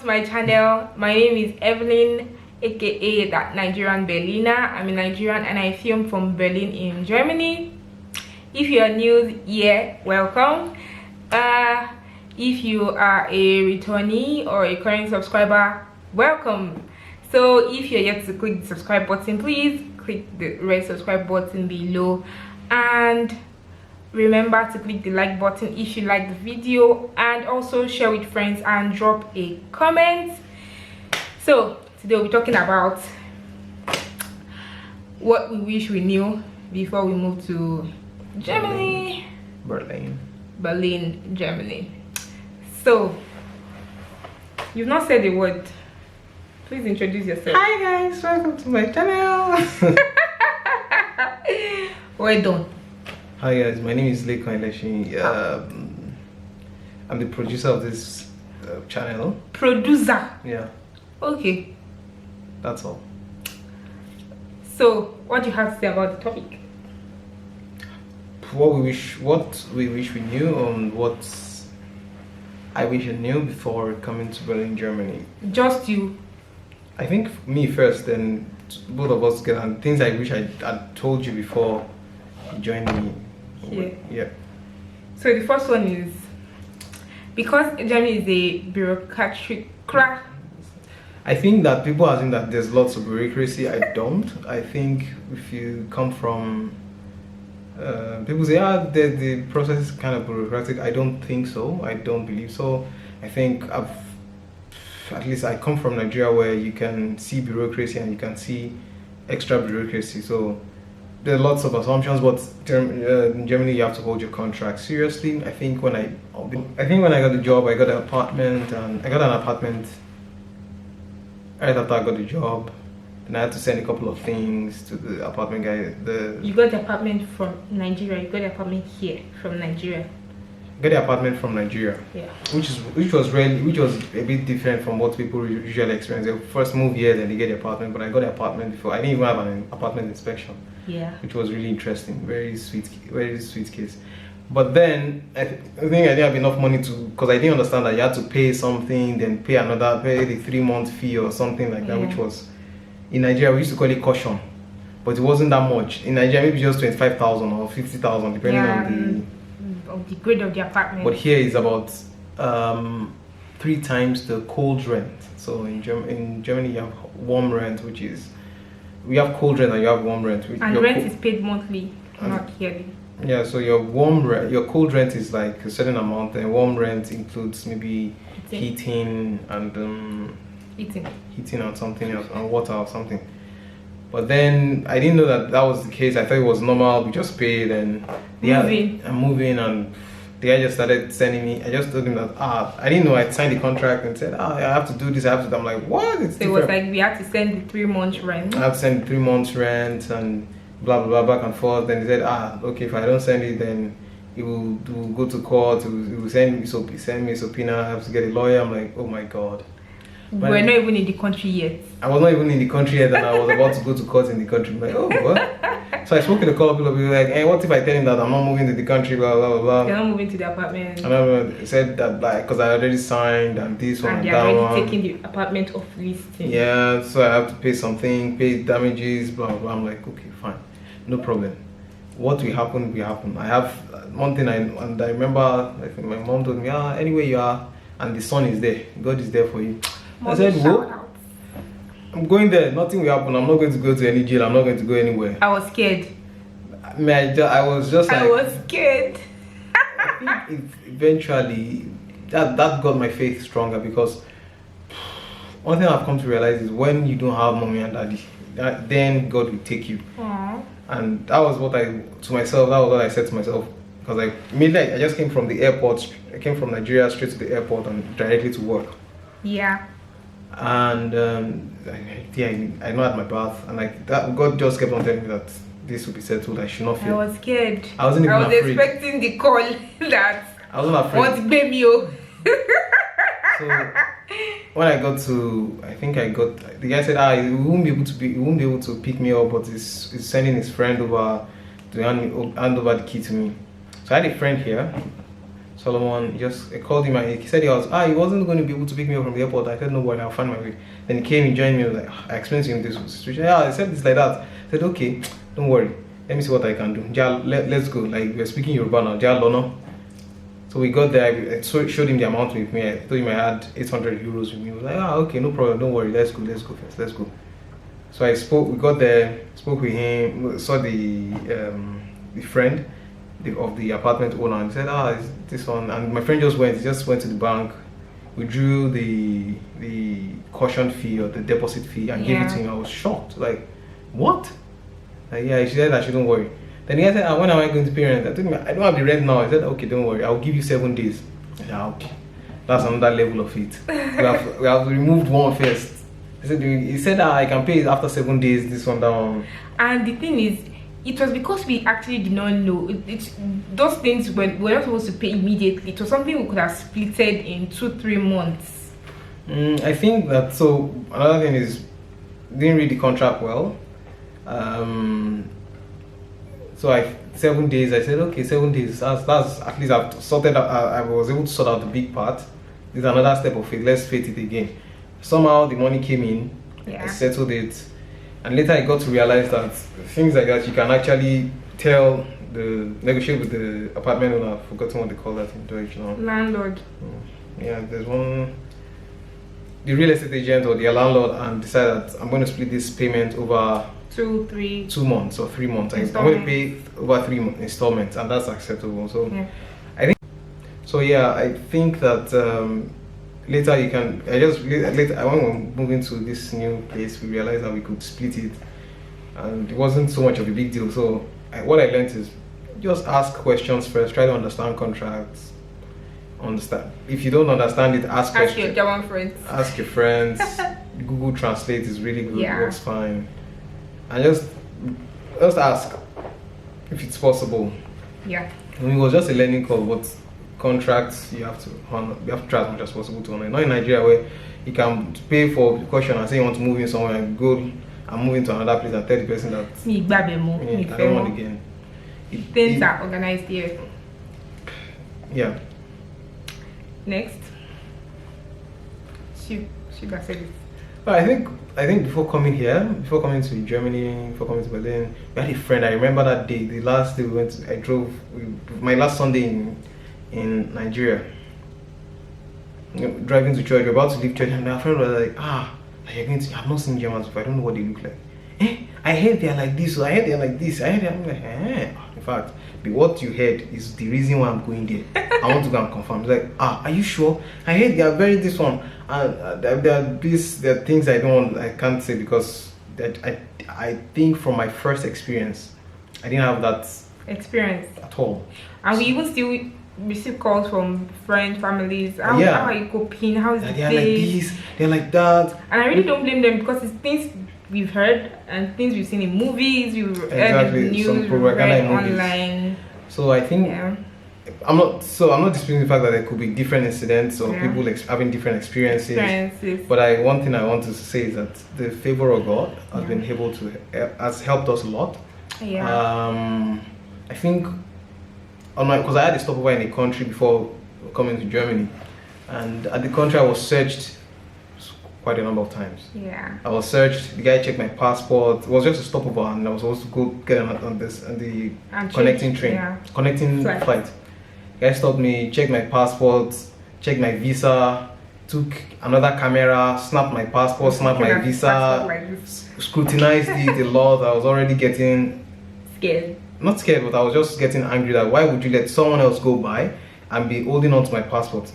to my channel. My name is Evelyn, aka that Nigerian Berliner. I'm a Nigerian and I film from Berlin in Germany. If you are new here, welcome. If you are a returnee or a current subscriber, welcome. So if you're yet to click the subscribe button, please click the red subscribe button below, and remember to click the like button if you like the video, and also share with friends and drop a comment. So today we'll be talking about what we wish we knew before we moved to Germany. Berlin, Germany. So you've not said a word. Please introduce yourself. Hi guys, welcome to my channel. Well done. Hi guys, my name is Olalekan-Elesin. I'm the producer of this channel. Producer. Yeah, Okay. that's all. So what do you have to say about the topic? What we wish we knew, what I wish I knew before coming to Berlin, Germany. Just you. I think me first, then both of us together, and things I wish I had told you before you joined me. Yeah. So the first one is, because Germany is a bureaucratic. I think that people assume that there's lots of bureaucracy. I don't. I think if you come from people say, the process is kind of bureaucratic. I don't think so. I don't believe so. I think at least I come from Nigeria, where you can see bureaucracy and you can see extra bureaucracy. So there are lots of assumptions, but in Germany you have to hold your contract seriously. I think when I got the job, I got an apartment, and I got an apartment right after I got the job. And I had to send a couple of things to the apartment guy. You got the apartment from Nigeria. You got the apartment here from Nigeria. I got the apartment from Nigeria. Yeah. Which was a bit different from what people usually experience. They first move here, then they get the apartment. But I got the apartment before. I didn't even have an apartment inspection. Yeah. Which was really interesting. Very sweet case. But then I think I didn't have enough money because I didn't understand that you had to pay something, then pay the 3-month fee or something like that, which was, in Nigeria we used to call it caution, but it wasn't that much. In Nigeria maybe just 25,000 or 50,000 depending on the grade of the apartment. But here is about 3 times the cold rent. So in Germany you have warm rent, which is, we have cold rent and you have warm rent. And rent is paid monthly, not yearly. Yeah, so your cold rent is like a certain amount, and warm rent includes maybe heating and heating and something else, and water or something. But then I didn't know that was the case. I thought it was normal. We just paid and I'm moving, and the guy just started sending me. I just told him that I didn't know. I signed the contract and said I have to do this. I have to. I'm like, what? It's so it was like we had to send the 3 months rent. I have to send the 3 months rent and blah blah blah, back and forth. Then he said, okay, if I don't send it, then he will go to court. He will send me subpoena. I have to get a lawyer. I'm like, oh my god. We're not even in the country yet. I was not even in the country yet, and I was about to go to court in the country. I'm like, oh, what? So I spoke to a couple of people like, hey, what if I tell him that I'm not moving to the country, blah, blah, blah, blah. You're not moving to the apartment. And I said that, like, because I already signed, and this one, and that they're one. already taking the apartment off listing. Yeah, so I have to pay something, pay damages, blah, blah, blah. I'm like, okay, fine. No problem. What will happen, will happen. I have one thing, and I remember, I think my mom told me, anyway you are, and the sun is there. God is there for you. I said, whoa, I'm going there, nothing will happen. I'm not going to go to any jail. I'm not going to go anywhere. I was scared. I was just like, I was scared. I think eventually that got my faith stronger, because one thing I've come to realize is when you don't have mommy and daddy, then God will take you. Aww. And that was what I said to myself, because I just came from the airport. I came from Nigeria straight to the airport and directly to work. Yeah. And I know at my bath, and like that, God just kept on telling me that this will be settled. I should not fear. I was scared. I wasn't even afraid. Expecting the call that I wasn't afraid. What baby you? So when I got to, the guy said, he won't be able to pick me up, but he's sending his friend over to hand over the key to me. So I had a friend here. Solomon, I called him and he said he wasn't going to be able to pick me up from the airport. I said, no worry, I'll find my way. Then he came, he joined me. I explained to him this situation. Yeah, I said this like that. I said, okay, don't worry. Let me see what I can do. Let's go. Like, we're speaking Yoruba now. Lono. So we got there. I showed him the amount with me. I told him I had 800 euros with me. He was like, okay, no problem. Don't worry. Let's go first. Let's go. So we got there, spoke with him, saw the friend of the apartment owner, and he said, it's this one. And my friend just went to the bank, withdrew the caution fee or the deposit fee and gave it to him. I was shocked. Like, what? Like, yeah, she said I shouldn't worry. Then he said, when am I going to pay rent? I told him, I don't have the rent now. I said, okay, don't worry, I'll give you 7 days. I said, okay. That's another level of it. we have removed one first. He said I can pay it after 7 days, this one, that one. And the thing is, it was because we actually did not know. Those things we're not supposed to pay immediately. It was something we could have splitted in 2-3 months. I think that, so another thing is, didn't read the contract well. So 7 days, I said, okay, 7 days, that's at least I've sorted out, I was able to sort out the big part. This is another step of it, let's fit it again. Somehow the money came in, I settled it, and later I got to realize that things like that you can actually negotiate with the apartment owner. I've forgotten what they call that in Deutsch now. Landlord. Yeah, there's one, the real estate agent or the landlord, and decide that I'm going to split this payment over 2 months or 3 months. I'm going to pay over 3 installments, and that's acceptable. So I think that later you can. When we're moving to this new place, we realized that we could split it, and it wasn't so much of a big deal. So what I learned is just ask questions first. Try to understand contracts. Understand. If you don't understand it, ask questions. Ask your German friends. Ask your friends. Google Translate is really good. It works fine. And just ask if it's possible. Yeah. I mean, it was just a learning curve, but contracts you have to try as much as possible to honor. Not in Nigeria where you can pay for the question and say you want to move in somewhere and go and move into another place and tell the person that I don't want again. Things are organized here. Yeah. Next. Should I say this? Well, I think before coming to Germany, before coming to Berlin, we had a friend. I remember that day, the last day my last Sunday in Nigeria. Driving to church, we're about to leave church, and our friend was like, I've not seen Germans before, I don't know what they look like. I heard they're like this, or I heard they're like this, I'm like, In fact, what you heard is the reason why I'm going there. I want to go and confirm. It's like, are you sure? I heard they are very this one. And there are things I can't say because I think from my first experience, I didn't have that experience at all. And we even still receive calls from friends, families. How are you coping? How is the They're like this, they're like that. And I really don't blame them because it's things we've heard and things we've seen in movies, we've heard in the news, we've read online. So I think I'm not disputing the fact that there could be different incidents or people having different experiences. But one thing I want to say is that the favor of God has helped us a lot. I think because I had a stopover in a country before coming to Germany, and at the country I was searched quite a number of times. I was searched. The guy checked my passport. It was just a stopover, and I was supposed to go get on the connecting flight. The guy stopped me, checked my passport, checked my visa, took another camera, snapped my passport, snapped my visa, scrutinized it a lot. I was already getting scared. Not scared, but I was just getting angry that why would you let someone else go by and be holding on to my passport?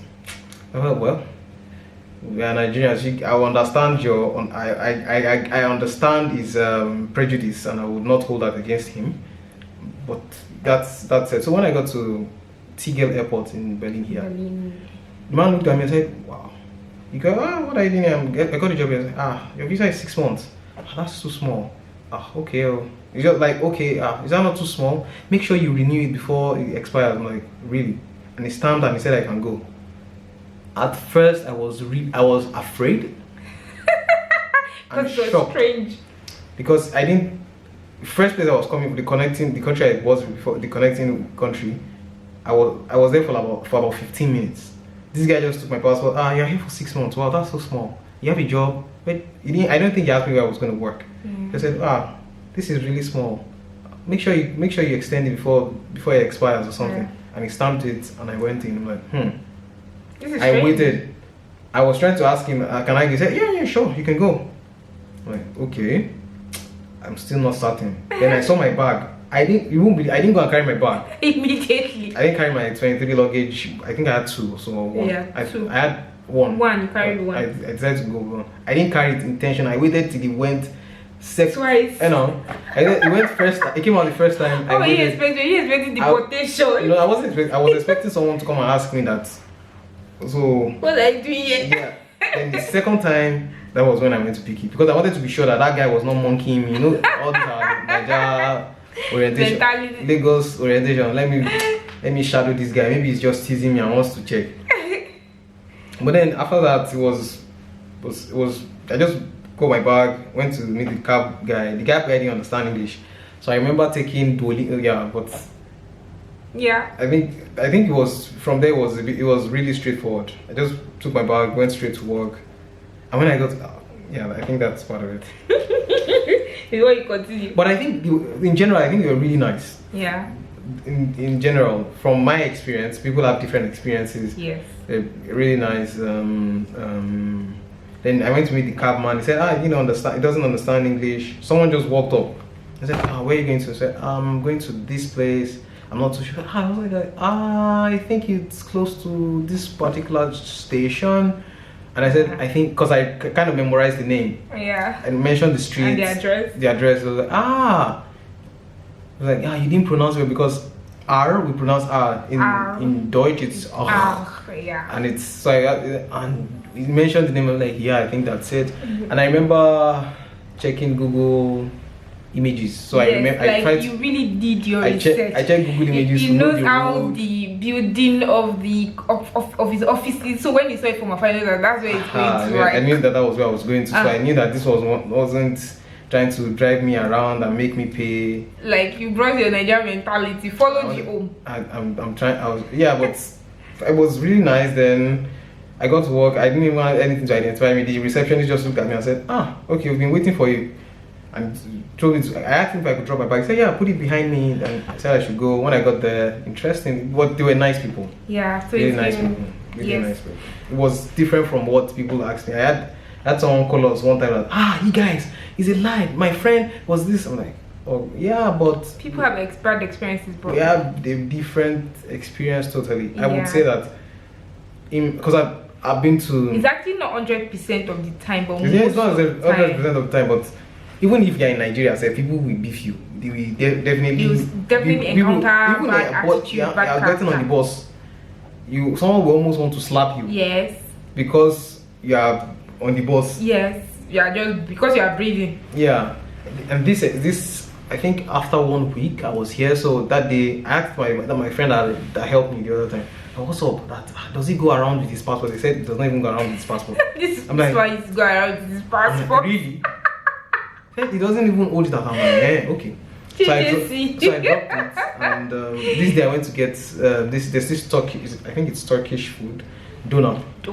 I thought, well, we are Nigerians. I understand I understand his prejudice, and I would not hold that against him. But that's it. So when I got to Tegel Airport in Berlin here, the man looked at me and said, "Wow, you go, what are you doing? I got a job here." Your visa is 6 months. That's too small. Okay. It's just like, okay, is that not too small? Make sure you renew it before it expires. I'm like, really? And he stamped and he said I can go. At first, I was afraid. Because it was strange. Because I didn't. First place I was coming from, the country I was before, the connecting country. I was there for about 15 minutes. This guy just took my passport. Ah, you're here for 6 months. Wow, that's so small. You have a job, but I don't think he asked me where I was going to work. He said, this is really small. Make sure you extend it before it expires or something. Yeah. And he stamped it, and I went in. I'm like, This is I strange. waited. I was trying to ask him, can I go? He said, yeah, sure, you can go. I'm like, okay. I'm still not certain. Then I saw my bag. I didn't go and carry my bag. Immediately. I didn't carry my 23 luggage. I think I had two, so one. Yeah, two. I had one. One, you carried one. I decided to go one. I didn't carry it intention. I waited till he went Twice. You know, he went first. He came out the first time. Oh, he expecting deportation. I wasn't expecting. I was expecting someone to come and ask me that. So What are you doing here? yeah. Then the second time, that was when I went to pick it, because I wanted to be sure that guy was not monkeying me. You know, all these are Nigeria orientation, Mentality. Lagos orientation. Let me shadow this guy. Maybe he's just teasing me and wants to check. But then after that, it was I just got my bag, went to meet the cab guy. The guy didn't understand English, so I remember taking Duolingo. Yeah, but Yeah. I think it was from there. It was really straightforward. I just took my bag, went straight to work, and when I got, I think that's part of it. Before you continue. But I think in general, I think they were really nice. Yeah. In general, from my experience, people have different experiences. Yes. They're really nice. Then I went to meet the cabman. He said, he doesn't understand English. Someone just walked up. I said, where are you going to? He said, I'm going to this place. I'm not too sure. I was like, I think it's close to this particular station. And I said, I think, because I kind of memorized the name. Yeah. And mentioned the street. And the address. The address. I was like, I was like, you didn't pronounce it, because R, we pronounce R. In Deutsch, it's R. Yeah. And it's, so and he mentioned the name. I was like, I think that's it. And I remember checking Google Images. So yes, I remember, I tried you really did your research. I checked Google Images. He knows how the building of his office is. So when he saw it from a final, that's where it's going to. Right? I knew that was where I was going to. So I knew that this wasn't trying to drive me around and make me pay. Like, you brought your Nigerian mentality, followed you home. I'm trying. But it was really nice. Then I got to work. I didn't even have anything to identify me. The receptionist just looked at me and said, okay, we've been waiting for you. And told me I asked him if I could drop my bag. He said, put it behind me. And I said I should go. When I got there, interesting. But they were nice people. Yeah, so really nice people. Really nice people. It was different from what people asked me. I had someone call us one time like, you guys, it's a lie. My friend was this. I'm like, oh yeah, but people have bad experiences, bro. We have the different experience totally. Yeah. I would say that because I've been to. It's actually not 100% of the time, but it's not 100% of the time, but even if you're in Nigeria, say people will beef you. They will definitely encounter bad attitude, bad character. Getting on the bus, someone will almost want to slap you. Yes. Because you are on the bus. Yes. You are just because you are breathing. Yeah, and this I think after 1 week I was here. So that day I asked my friend that helped me the other time, what's up? Does he go around with his passport? They said he does not even go around with his passport. This is why he's going around with his passport. Really? He doesn't even hold it at. I'm like, okay. So I dropped it, and this day I went to get there's this Turkish, I think it's Turkish food, doner, the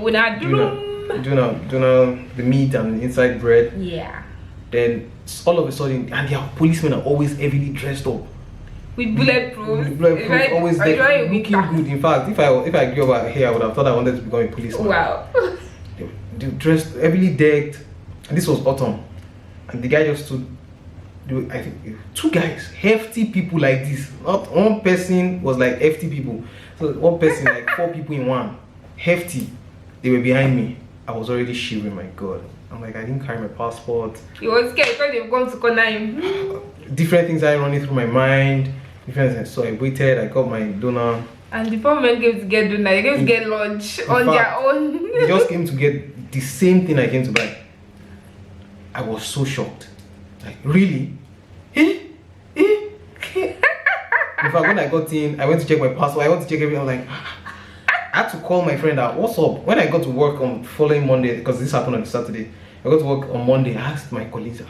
meat and inside bread. Yeah. Then all of a sudden, and their policemen are always heavily dressed up. With bulletproof. Always there, looking good. In fact, if I grew up here, I would have thought I wanted to become a policeman. Wow. They dressed heavily decked, and this was autumn, and the guy just stood. I think 2 guys, hefty people like this. Not one person was like hefty people. So one person like 4 people in one, hefty. They were behind me. I was already shivering. My God, I'm like, I didn't carry my passport. He was scared because they've gone to corner him. Different things are running through my mind. So I waited. I got my donor. And the poor men came to get donor. They came to get lunch on their own. They just came to get the same thing I came to buy. I was so shocked. Like, really? In fact, when I got in, I went to check my passport. I went to check everything. I was like, I had to call my friend out. What's up? When I got to work on following Monday, because this happened on Saturday, I got to work on Monday. I asked my colleagues,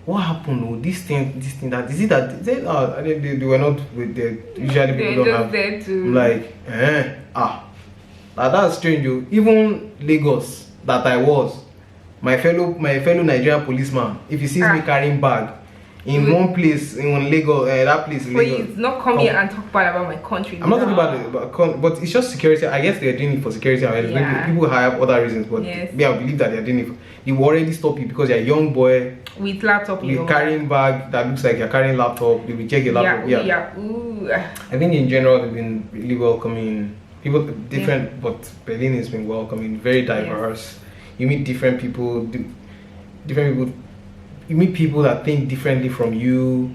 what happened? Oh, this thing, that is it that they were not with the usually people don't have. There to... I'm like, that's strange. Oh. Even Lagos that I was, my fellow Nigerian policeman, if he sees me carrying bag in one place in Lagos, that place in Lagos. Please not come here and talk bad about my country. I'm not talking about but it's just security. I guess they're doing it for security. Yeah. People have other reasons, but yes. I believe that they're doing it. They will already stop you because you're a young boy with laptop. With carrying bag that looks like you're carrying laptop. They will check your laptop. Yeah. Ooh. I think in general they've been really welcoming. People different, but Berlin has been welcoming. Very diverse. Yes. You meet different people. Different people. You meet people that think differently from you.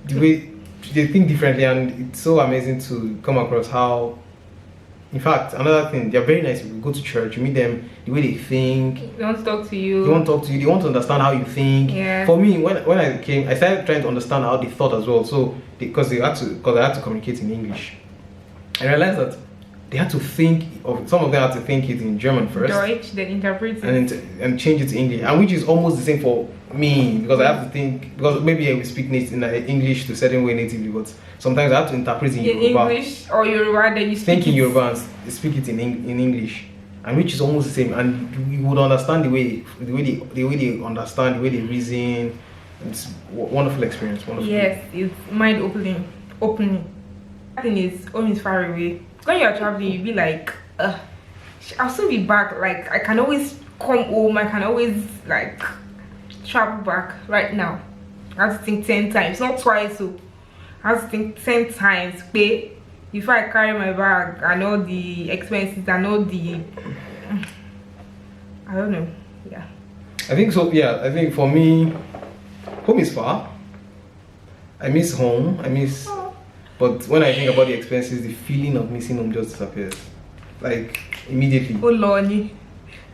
The way they think differently, and it's so amazing to come across how. In fact, another thing, they're very nice. You go to church, you meet them, the way they think. They want to talk to you. They want to talk to you. They want to understand how you think. Yeah. For me, when I came, I started trying to understand how they thought as well. So because I had to communicate in English, I realized that they had to think of, some of them had to think it in German first. Deutsch, then interpret it. And change it to English, and which is almost the same for me, because I have to think, because maybe I will speak in English to a certain way natively, but sometimes I have to interpret in Yoruba. English or Yoruba, then you think in Yoruba and speak it in English, and which is almost the same, and you would understand the way they understand, the way they reason. It's a wonderful experience. Wonderful. Yes, it's mind opening. The thing is, home is far away. When you're traveling, you'll be like, I'll soon be back. Like, I can always come home. I can always like travel back. Right now, I have to think 10 times, not twice. So I have to think 10 times. Pay before I carry my bag and all the expenses and all the. I don't know. Yeah. I think so. Yeah, I think for me, home is far. I miss home. But when I think about the expenses, the feeling of missing home just disappears, like immediately. Oh Lord,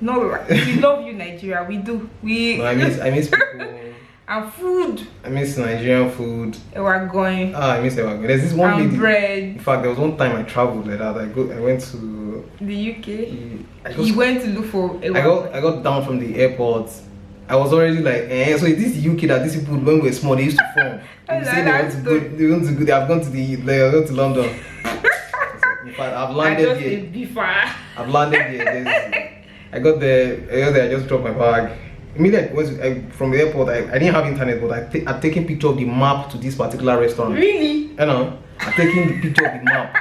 no, we love you, Nigeria. We do. No, I miss people. And food. I miss Nigerian food. We're going. I miss Ewa. There's this one lady. Bread. In fact, there was one time I traveled like that. I went to the UK. You went to look for Ewa. I got down from the airport. I was already like, so is this the UK that these people, when we were small, they used to form? They say they want to go. They have gone to London. In fact, I've landed here. I've landed here. I got there. I just dropped my bag. Immediately from the airport, I didn't have internet, but I'd taken picture of the map to this particular restaurant. Really? You know, I've taken the picture of the map.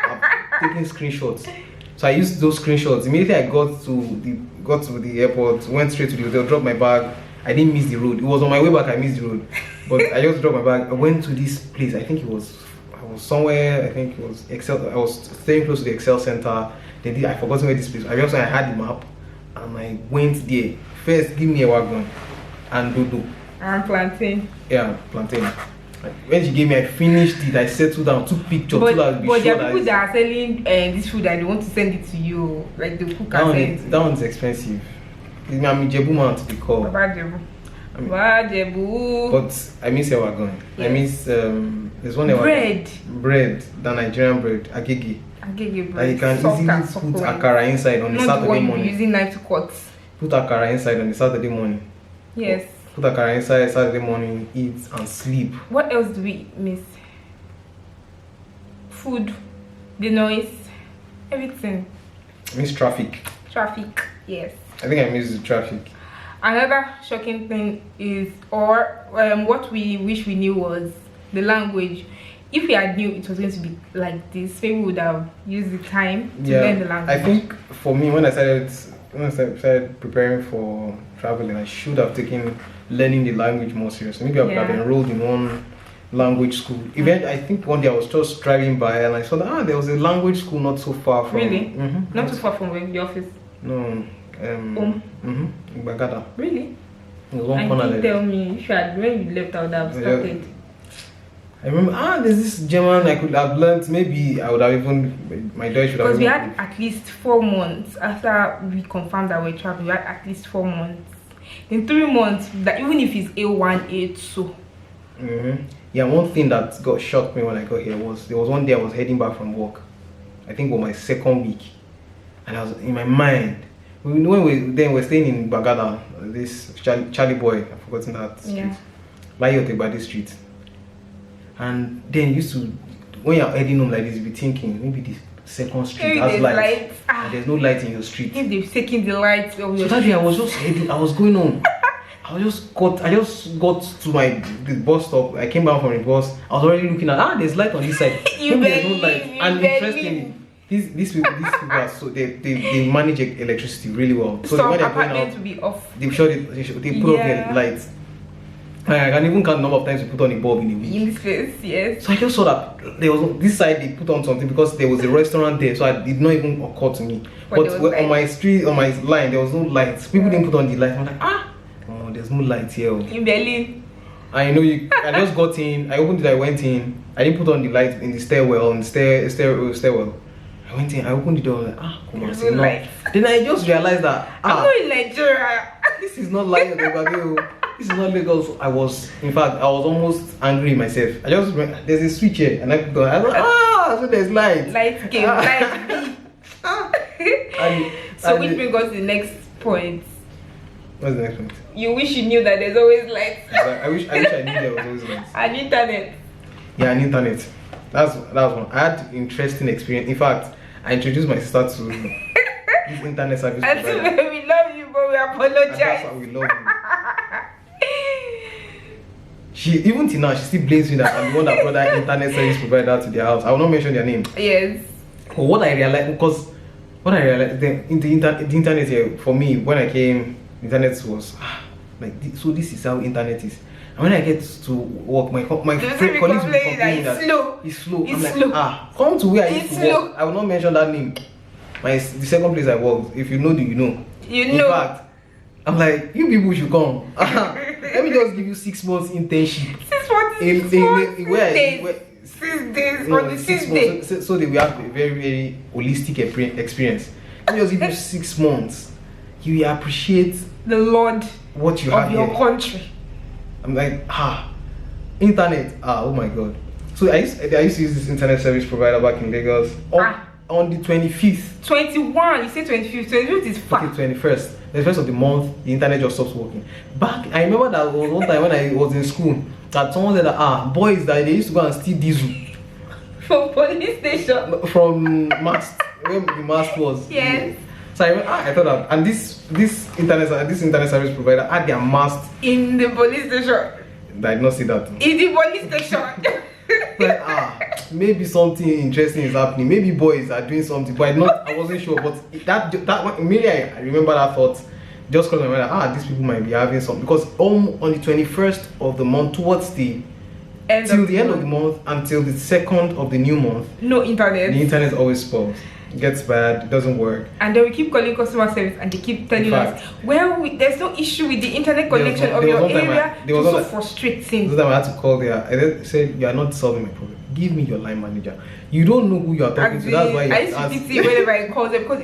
I've taken screenshots. So I used those screenshots. Immediately I got to the airport, went straight to the hotel, dropped my bag. I didn't miss the road. It was on my way back. I missed the road, but I just dropped my bag. I went to this place. I was somewhere. I think it was Excel. I was staying close to the Excel Center. I forgot where this place. I had the map, and I went there. First, give me a wagon and dodo. And plantain. Yeah, plantain. When she gave me, I finished it. I settled down, took pictures. But there are people that are selling this food that they want to send it to you, like the cook and send. That one's expensive. I'm Jebu man to be called. Jebu. But I miss your wagon. Yes. I miss there's one bread, the Nigerian bread, agege. Agege bread. That you can easily put akara inside on a Saturday morning. Using knife to cut. Put akara inside on a Saturday morning. Yes. Put akara inside Saturday morning, eat and sleep. What else do we miss? Food, the noise, everything. I miss traffic. Traffic, yes. I think I miss the traffic. Another shocking thing is, what we wish we knew was the language. If we had knew it was going to be like this, maybe we would have used the time to learn the language. I think for me, when I started preparing for traveling, I should have taken learning the language more seriously. Maybe I would have enrolled in one language school. I think one day I was just driving by and I saw that there was a language school not so far from. Really? Not too far from the office. No. Bagada. Really? There was one corner there. Tell me, when you left, I would have started. I remember, there's this German I could have learned. Maybe I would have even, my Deutsch would have. Because we had at least 4 months after we confirmed that we're traveling. We had at least 4 months. In 3 months, that even if it's A1, A2. Yeah, one thing that shocked me when I got here was there was one day I was heading back from work. I think it was my second week, and I was in my mind. When we were staying in Bagada, this Charlie boy, I've forgotten that street. Layote Street. And then used to, when you're heading home like this, you be thinking maybe the second street Maybe has there's lights. And there's no light in your street. If they've taken the lights of So your that day I was just heading, I was going home. I just got to the bus stop. I came down from the bus. I was already looking at there's light on this side. You Maybe there's no believe, light. you And believe. interestingly, these people are so they manage electricity really well. So some when they're going apartments out, will be off. they put up their lights. I can even count the number of times we put on a bulb in a week. In this place, yes. So I just saw that there was this side they put on something because there was a restaurant there, so it did not even occur to me. But on my street, on my line, there was no lights. People didn't put on the lights. I'm like, oh, there's no light here. In Berlin. I know I just got in. I opened it. I went in. I didn't put on the light in the stairwell. In the stairwell. I went in. I opened the door. Like, come on, There's no light. Then I just realized that I'm not in Nigeria. this is not light. This is not Lagos. In fact, I was almost angry myself. There's a switch here, and I put on. I was like, so there's light. Light game, light B. So which brings us to the next point. What's the next point? You wish you knew that there's always light. I wish I knew there was always light. And internet. Yeah, and internet. That was one. I had interesting experience. In fact, I introduced my sister to this internet service provider. And we love you, but we apologize. And that's why we love you. Even till now, she still blames me that I'm the one that brought that internet service provider to their house. I will not mention their name. Yes. But what I realized, in the internet here, for me, when I came, internet was so this is how internet is. And when I get to work, my colleagues will complain that it's slow. I'm like, come to where I used to work. I will not mention that name. The second place I worked, if you know, you know. In Fact, I'm like, you people should come. Let me just give you 6 months internship. 6 months? 6 days on the 6th day. So that we have a very, very holistic experience. Let me just give you 6 months. You will appreciate the Lord what you have of your here. country. I'm like, internet, oh my god. So I used to use this internet service provider back in Lagos on the 25th. 21, you say 25th. 25th is far. Okay, 21st. The first of the month, the internet just stops working. I remember that was one time when I was in school that someone said that boys that they used to go and steal diesel from police station. From mast, where the mast was. Yes. So I thought that, and this internet service provider had their mast in the police station. I did not see that. In the police station. Like, maybe something interesting is happening. Maybe boys are doing something, but I wasn't sure. But that one, immediately I remember that thought. Just because I remember these people might be having something, because on the 21st of the month, towards the end of the month until the 2nd of the new month, no internet. The internet always spoils. It gets bad, it doesn't work. And then we keep calling customer service and they keep telling us, well, there's no issue with the internet connection of your area. It was so frustrating. This time I had to call there. I said, you are not solving my problem. Give me your line manager. You don't know who you are talking to. That's why I used to pity whenever I call them, because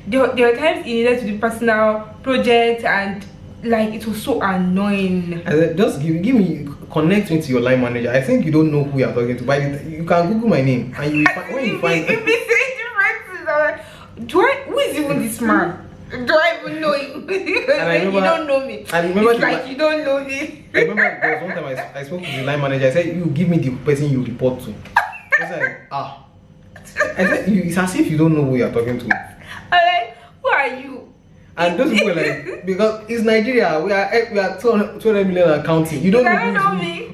there were times he needed to do personal projects and like it was so annoying. I said, just connect me to your line manager. I think you don't know who you are talking to, but you can Google my name and you will find who is even this man? Do I even know him? You don't know me. I remember it's like you don't know me. I remember there was one time I spoke to the line manager. I said, you give me the person you report to. I was like, I said, it's as if you don't know who you are talking to. I'm like, who are you? And those people were like, because it's Nigeria, we are 200 million and counting. You don't know me.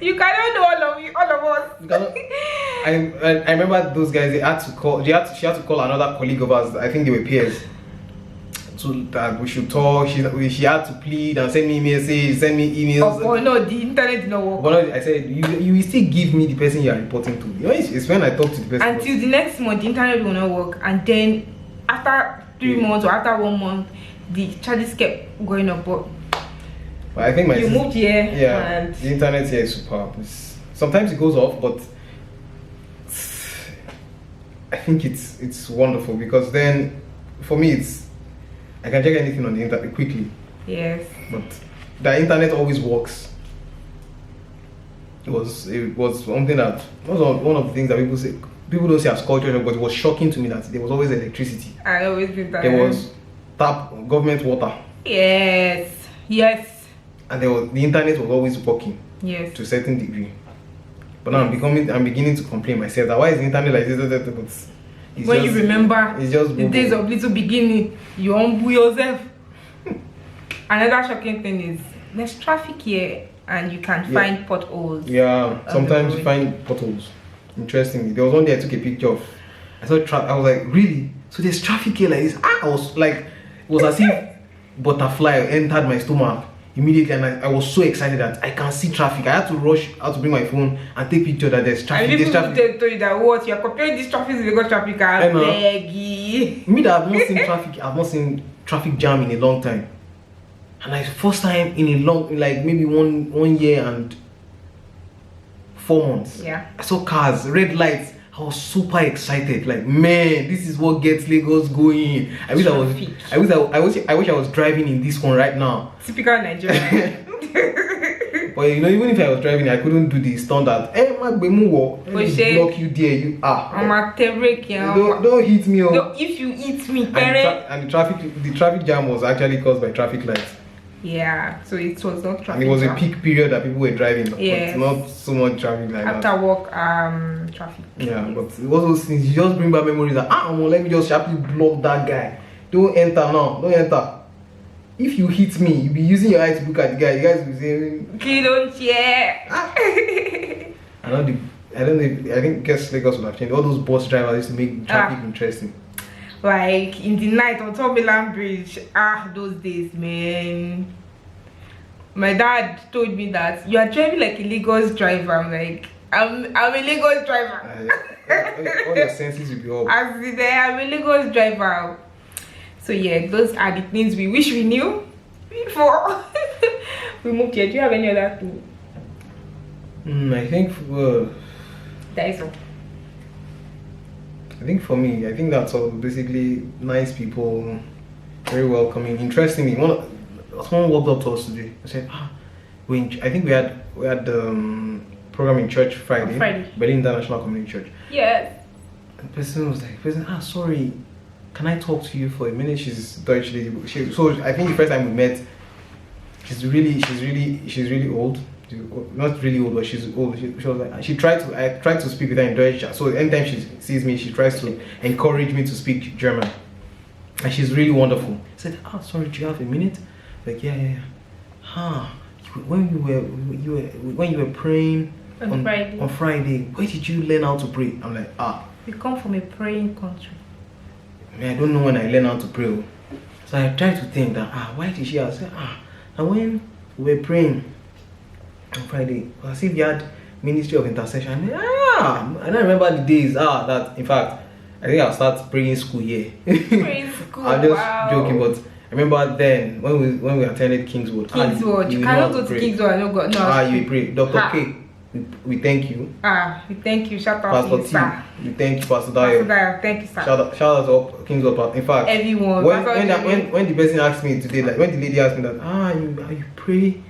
You cannot know all of us. I remember those guys. She had to call another colleague of ours. I think they were peers. So that we should talk. She had to plead and send me messages, send me emails. Oh no, the internet did not work. But no, I said you will still give me the person you are reporting to. You know, it's when I talk to the person. Until the next month, the internet will not work, and then after 3 months or after 1 month, the charges kept going up. But I think you moved here. Yeah, and the internet here is superb. Sometimes it goes off, but I think it's wonderful, because then for me I can check anything on the internet quickly. Yes. But the internet always works. It was something that was one of the things that people don't say as culture, but it was shocking to me that there was always electricity. I always did that. There was government water. Yes. and the internet was always working Yes. to a certain degree. But now I'm beginning to complain myself that why is the internet like this? But it's When just, you remember it's just the days of little beginning, you humble yourself. Another shocking thing is there's traffic here and you can find potholes. Yeah, sometimes you find potholes. Interestingly, there was one day I took a picture of. I was like, really? So there's traffic here like this? I was like, it was as if butterfly entered my stomach immediately, and I was so excited that I can see traffic. I had to rush out to bring my phone and take picture that there's traffic. And people tell you that what you're comparing this traffic to Lagos traffic. I'm begging. Me that I've not seen traffic. I've not seen traffic jam in a long time. And like first time in a long, like maybe one year and 4 months. Yeah. I saw cars, red lights. I was super excited. Like, man, this is what gets Lagos going. I wish I was driving in this one right now. Typical Nigerian. But you know, even if I was driving, I couldn't do the stunt that block you there. I'm a break, don't hit me. No, if you hit me, and the traffic jam was actually caused by traffic lights. Yeah, so it was not traffic. And it was a peak period that people were driving. Yeah, but not so much traffic like after that. work, traffic. Yeah, but it was those things. You just bring back memories that let me just sharply block that guy. Don't enter now. Don't enter. If you hit me, you'll be using your eyes to look at the guy. You guys will be saying, "Kid, don't care." I think guess Lagos would have changed. All those bus drivers used to make traffic interesting. Like in the night on top Milan Bridge, those days, man. My dad told me that you are driving like a Lagos driver. I'm like, I'm a Lagos driver. All your senses will be up. I'm a Lagos driver. So yeah, those are the things we wish we knew before we moved here. Do you have any other thing? I think That is all. I think for me, I think that's all. Basically, nice people, very welcoming. Interestingly, someone walked up to us today. I said, I think we had the program in church Friday. Berlin International Community Church. Yes. And the person was like, sorry, can I talk to you for a minute? She's Deutsch lady. So I think the first time we met, she's really old. Not really old, but she's old. She was like, I tried to speak with her in Deutsch. So anytime she sees me, she tries to encourage me to speak German. And she's really wonderful. I said, sorry, do you have a minute? Like, yeah. When you were praying on Friday, where did you learn how to pray? I'm like, We come from a praying country. I don't know when I learned how to pray. So I tried to think that why did she ask? And when we were praying on Friday, as if you had ministry of intercession. I don't remember the days. That in fact, I think I'll start praying school here. Praying school. I'm just joking, but I remember then when we attended Kingswood. You cannot go to Kingswood. I know God. No. You pray, Dr. K. We thank you. We thank you. Shout out Pastor to you, T. sir. We thank you, Pastor Dayo. Thank you, sir. Shout out to Kingswood. In fact, everyone. When the person asked me today, like when the lady asked me that, you pray.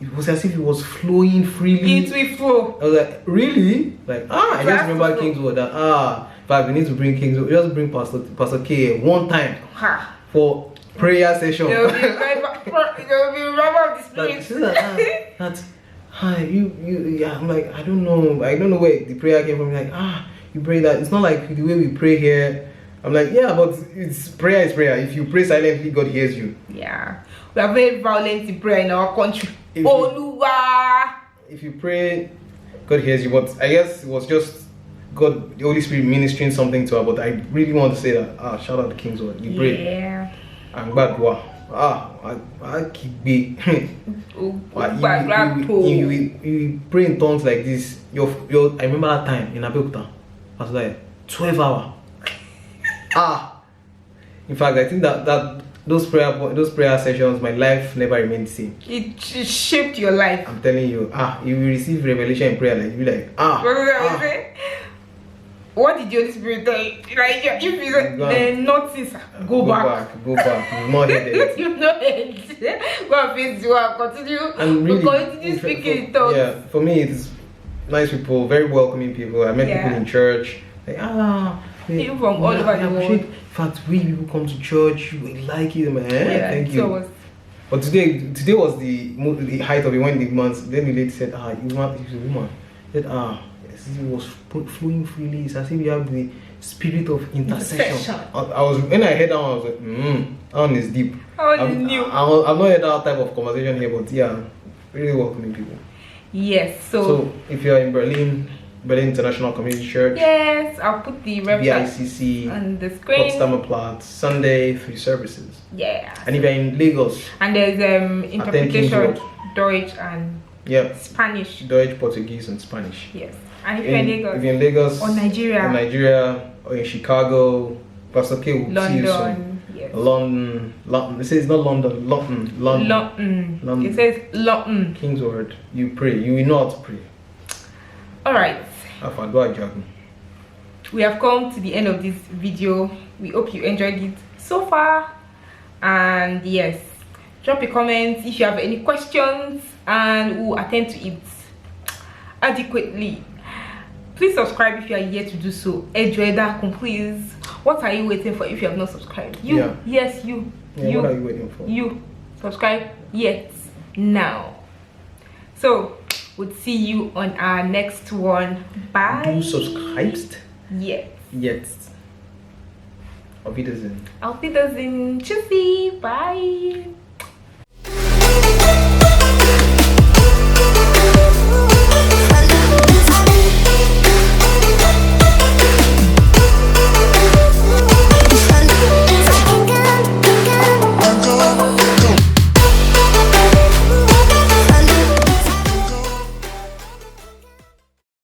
It was as if it was flowing freely. It will flow. I was like, really? Like, I just remember Kingswood that, in fact, we need to bring Kingswood. We just bring Pastor K one time for prayer session. There will be revival of the spirit. I'm like, I don't know where the prayer came from. Like, you pray that. It's not like the way we pray here. I'm like, yeah, but prayer is prayer. If you pray silently, God hears you. Yeah. We are very violent in prayer in our country. If you pray, God hears you. But I guess it was just God, the Holy Spirit ministering something to her. But I really want to say that, shout out to Kingswood. You pray. Yeah. And bad I keep be. You pray in tongues like this. I remember that time in Abeokuta. I was like 12 hours. In fact, I think that those prayer sessions, my life never remained the same. It shaped your life. I'm telling you, you will receive revelation in prayer, like you like, What did the Holy Spirit tell you? Like, if you then notice, go back. You've not heard it. You've not heard it. Go and face you up. Continue. And really, continue speaking in tongues. Yeah, for me, it's nice people, very welcoming people. I met people in church. Like, people from all over the world. In fact, we people come to church, we like it, man. Thank you. But today was the height of it when the months. Then the lady said, "She's a woman." Said, yes, it was flowing freely. It's as if you have the spirit of intercession. I was when I heard that one, I was like, that one is deep. I've not heard that type of conversation here, but yeah, really welcoming people. Yes. So if you are in Berlin International Community Church. Yes, I'll put the website BICC on the screen. Potsdamer Platz, Sunday 3 services. Yeah. And if you're in Lagos. And there's interpretation, Deutsch and Spanish. Deutsch, Portuguese, and Spanish. Yes. And if you're in Lagos. Or Nigeria. Or in Chicago, Pastor K will see you soon. Yes. London. It says not London. London. It says London. King's word. You pray. You will not pray. Alright. We have come to the end of this video. We hope you enjoyed it so far. And yes, drop a comment if you have any questions and we'll attend to it adequately. Please subscribe if you are yet to do so. Enjoy that, please. What are you waiting for if you have not subscribed? Yes, you. What are you waiting for? You subscribe now. So we'll see you on our next one. Bye. Do you subscribe? Yes. Auf Wiedersehen. Auf Wiedersehen. Tschüssi. Bye.